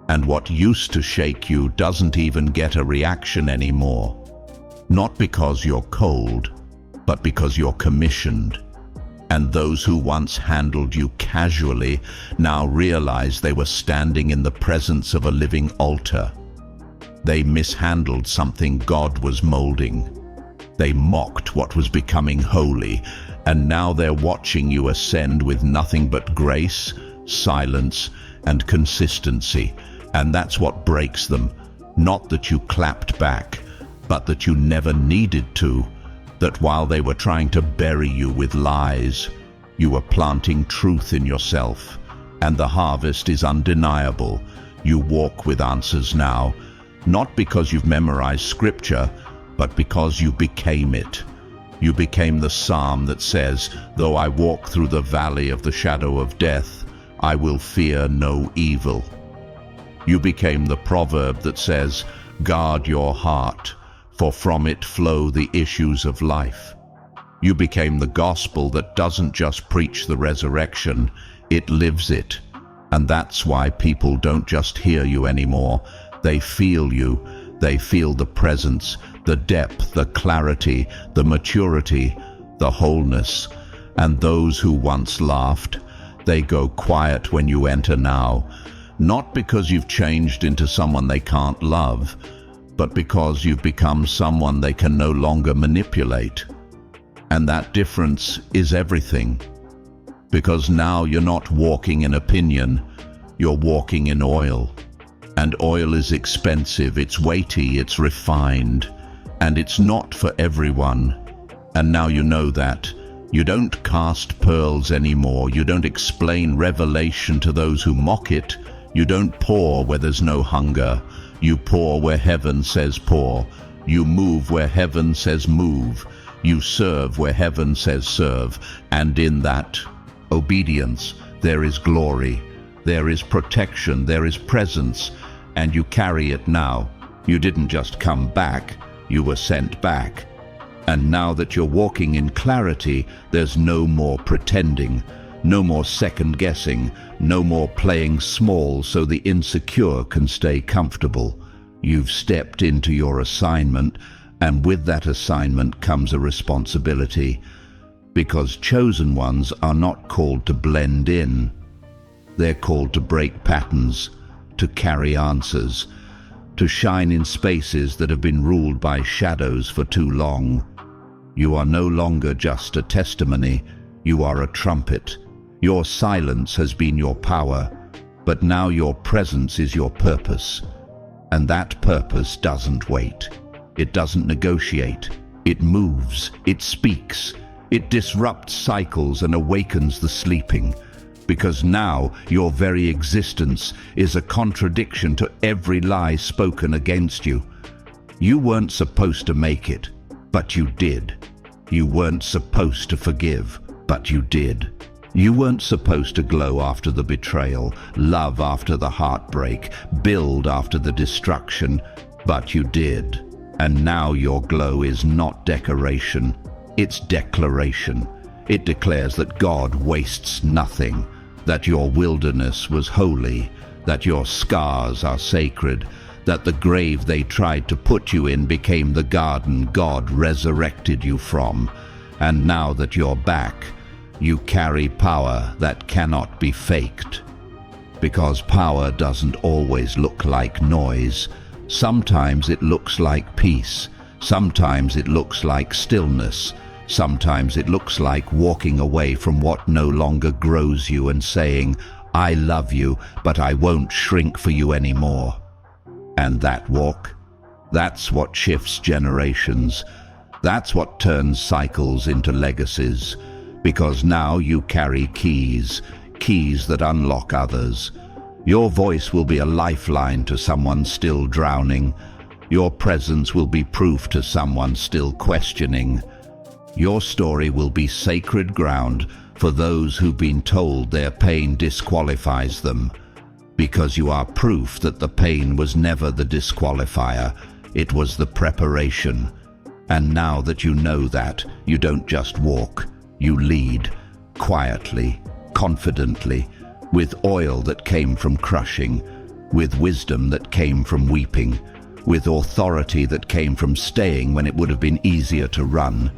And what used to shake you doesn't even get a reaction anymore. Not because you're cold, but because you're commissioned. And those who once handled you casually now realize they were standing in the presence of a living altar. They mishandled something God was molding. They mocked what was becoming holy, and now they're watching you ascend with nothing but grace, silence, and consistency. And that's what breaks them. Not that you clapped back, but that you never needed to. That while they were trying to bury you with lies, you were planting truth in yourself. And the harvest is undeniable. You walk with answers now, not because you've memorized scripture, but because you became it. You became the psalm that says, "Though I walk through the valley of the shadow of death, I will fear no evil." You became the proverb that says, "Guard your heart, for from it flow the issues of life." You became the gospel that doesn't just preach the resurrection, it lives it. And that's why people don't just hear you anymore. They feel you. They feel the presence, the depth, the clarity, the maturity, the wholeness, and those who once laughed, they go quiet when you enter now, not because you've changed into someone they can't love, but because you've become someone they can no longer manipulate. And that difference is everything. Because now you're not walking in opinion, you're walking in oil. And oil is expensive, it's weighty, it's refined, and it's not for everyone. And now you know that. You don't cast pearls anymore, you don't explain revelation to those who mock it, you don't pour where there's no hunger, you pour where heaven says pour, you move where heaven says move, you serve where heaven says serve, and in that obedience there is glory, there is protection, there is presence, and you carry it now. You didn't just come back, you were sent back. And now that you're walking in clarity, there's no more pretending, no more second-guessing, no more playing small so the insecure can stay comfortable. You've stepped into your assignment, and with that assignment comes a responsibility, because chosen ones are not called to blend in. They're called to break patterns, to carry answers, to shine in spaces that have been ruled by shadows for too long. You are no longer just a testimony, you are a trumpet. Your silence has been your power, but now your presence is your purpose. And that purpose doesn't wait. It doesn't negotiate. It moves, it speaks, it disrupts cycles and awakens the sleeping. Because now your very existence is a contradiction to every lie spoken against you. You weren't supposed to make it, but you did. You weren't supposed to forgive, but you did. You weren't supposed to glow after the betrayal, love after the heartbreak, build after the destruction, but you did. And now your glow is not decoration, it's declaration. It declares that God wastes nothing, that your wilderness was holy, that your scars are sacred, that the grave they tried to put you in became the garden God resurrected you from. And now that you're back, you carry power that cannot be faked. Because power doesn't always look like noise. Sometimes it looks like peace. Sometimes it looks like stillness. Sometimes it looks like walking away from what no longer grows you and saying, I love you, but I won't shrink for you anymore. And that walk, that's what shifts generations. That's what turns cycles into legacies. Because now you carry keys, keys that unlock others. Your voice will be a lifeline to someone still drowning. Your presence will be proof to someone still questioning. Your story will be sacred ground for those who've been told their pain disqualifies them. Because you are proof that the pain was never the disqualifier, it was the preparation. And now that you know that, you don't just walk, you lead, quietly, confidently, with oil that came from crushing, with wisdom that came from weeping, with authority that came from staying when it would have been easier to run.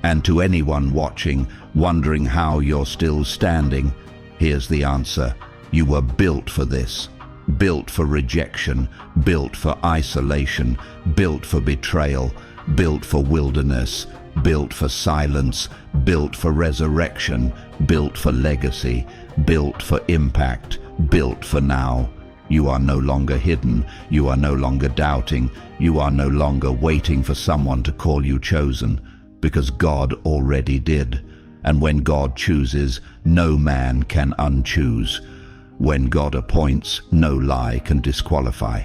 And to anyone watching, wondering how you're still standing, here's the answer. You were built for this. Built for rejection, built for isolation, built for betrayal, built for wilderness, built for silence, built for resurrection, built for legacy, built for impact, built for now. You are no longer hidden, you are no longer doubting, you are no longer waiting for someone to call you chosen, because God already did. And when God chooses, no man can unchoose. When God appoints, no lie can disqualify.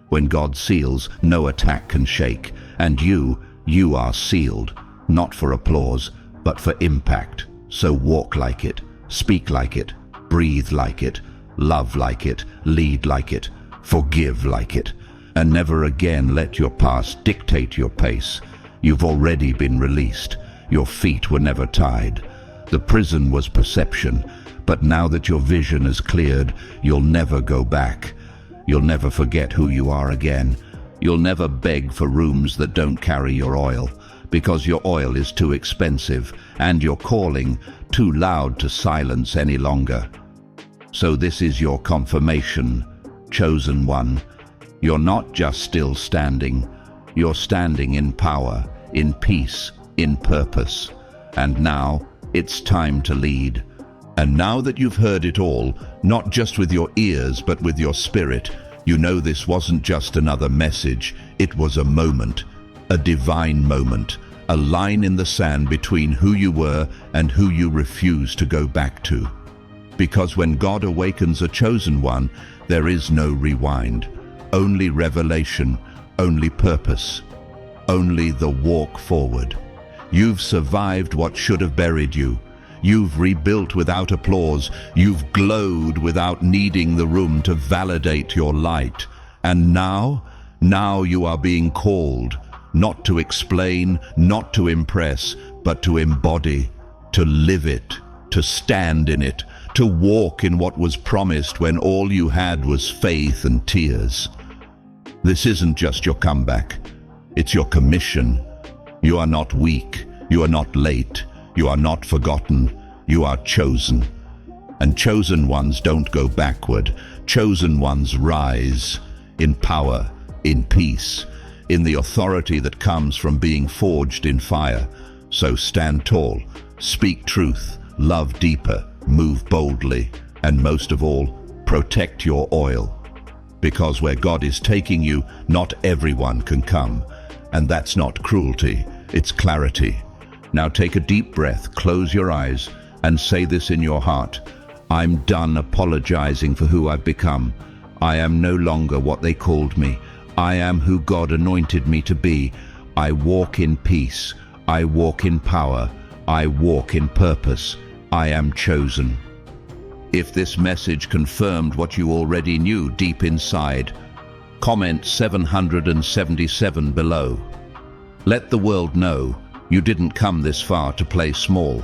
When God seals, no attack can shake. And you are sealed, not for applause, but for impact. So walk like it, speak like it, breathe like it, love like it, lead like it, forgive like it. And never again let your past dictate your pace. You've already been released. Your feet were never tied. The prison was perception, but now that your vision is cleared, you'll never go back. You'll never forget who you are again. You'll never beg for rooms that don't carry your oil, because your oil is too expensive and your calling too loud to silence any longer. So this is your confirmation, chosen one. You're not just still standing, you're standing in power, in peace, in purpose. And now it's time to lead. And now that you've heard it all, not just with your ears but with your spirit, you know this wasn't just another message, it was a moment, a divine moment, a line in the sand between who you were and who you refuse to go back to. Because when God awakens a chosen one, there is no rewind, only revelation, only purpose, only the walk forward. You've survived what should have buried you. You've rebuilt without applause. You've glowed without needing the room to validate your light. And now you are being called, not to explain, not to impress, but to embody, to live it, to stand in it, to walk in what was promised when all you had was faith and tears. This isn't just your comeback, it's your commission. You are not weak, you are not late, you are not forgotten, you are chosen. And chosen ones don't go backward, chosen ones rise in power, in peace, in the authority that comes from being forged in fire. So stand tall, speak truth, love deeper, move boldly, and most of all, protect your oil. Because where God is taking you, not everyone can come. And that's not cruelty, it's clarity. Now take a deep breath, close your eyes, and say this in your heart. I'm done apologizing for who I've become. I am no longer what they called me. I am who God anointed me to be. I walk in peace. I walk in power. I walk in purpose. I am chosen. If this message confirmed what you already knew deep inside, comment 777 below. Let the world know you didn't come this far to play small.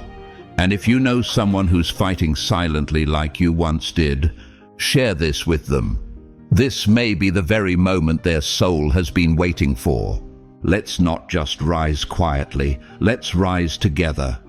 And if you know someone who's fighting silently like you once did, share this with them. This may be the very moment their soul has been waiting for. Let's not just rise quietly, let's rise together.